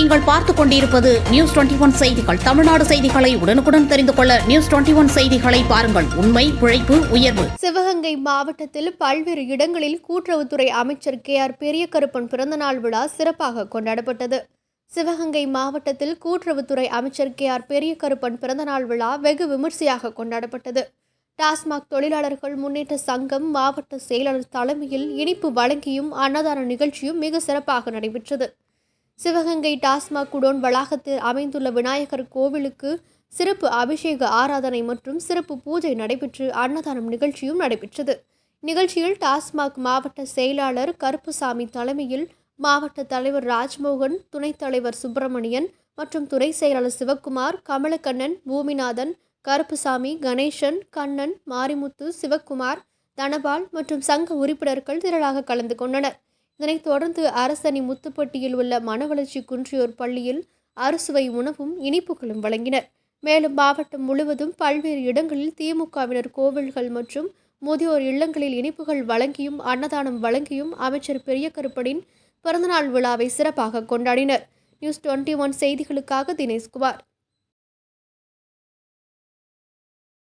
நீங்கள் பார்த்துக் கொண்டிருப்பது நியூஸ் 21 செய்திகள். தமிழ்நாடு செய்திகளை உடனுக்குடன் தெரிந்து கொள்ள நியூஸ் 21 செய்திகளை பாருங்கள். உண்மை, உழைப்பு, உயர்வு. சிவகங்கை மாவட்டத்தில் பல்வேறு இடங்களில் கூட்டுறவுத்துறை அமைச்சர் KR பெரியகருப்பன் பிறந்தநாள் விழா சிறப்பாக கொண்டாடப்பட்டது. சிவகங்கை மாவட்டத்தில் கூட்டுறவுத்துறை அமைச்சர் KR பெரியகருப்பன் பிறந்தநாள் விழா வெகு விமர்சையாக கொண்டாடப்பட்டது. டாஸ்மாக் தொழிலாளர்கள் முன்னேற்ற சங்கம் மாவட்ட செயலாளர் தலைமையில் இனிப்பு வழங்கியும் அன்னதான நிகழ்ச்சியும் மிக சிறப்பாக நடைபெற்றது. சிவகங்கை டாஸ்மாக் குடோன் வளாகத்தில் அமைந்துள்ள விநாயகர் கோவிலுக்கு சிறப்பு அபிஷேக ஆராதனை மற்றும் சிறப்பு பூஜை நடைபெற்று அன்னதானம் நிகழ்ச்சியும் நடைபெற்றது. நிகழ்ச்சியில் டாஸ்மாக் மாவட்ட செயலாளர் கருப்புசாமி தலைமையில் மாவட்ட தலைவர் ராஜ்மோகன், துணைத் தலைவர் சுப்பிரமணியன் மற்றும் துறை செயலாளர் சிவக்குமார், கமலக்கண்ணன், பூமிநாதன், கருப்புசாமி, கணேசன், கண்ணன், மாரிமுத்து, சிவக்குமார், தனபால் மற்றும் சங்க உறுப்பினர்கள் திரளாக கலந்து கொண்டனர். இதனைத் தொடர்ந்து அரசணி முத்துப்பட்டியில் உள்ள மனவளர்ச்சி குன்றியோர் பள்ளியில் அறுசுவை உணவும் இனிப்புகளும் வழங்கினர். மேலும் மாவட்டம் முழுவதும் பல்வேறு இடங்களில் திமுகவினர் கோவில்கள் மற்றும் முதியோர் இல்லங்களில் இனிப்புகள் வழங்கியும் அன்னதானம் வழங்கியும் அமைச்சர் பெரியகருப்பனின் பிறந்தநாள் விழாவை சிறப்பாக கொண்டாடினர். நியூஸ் 21 செய்திகளுக்காக தினேஷ்குமார்.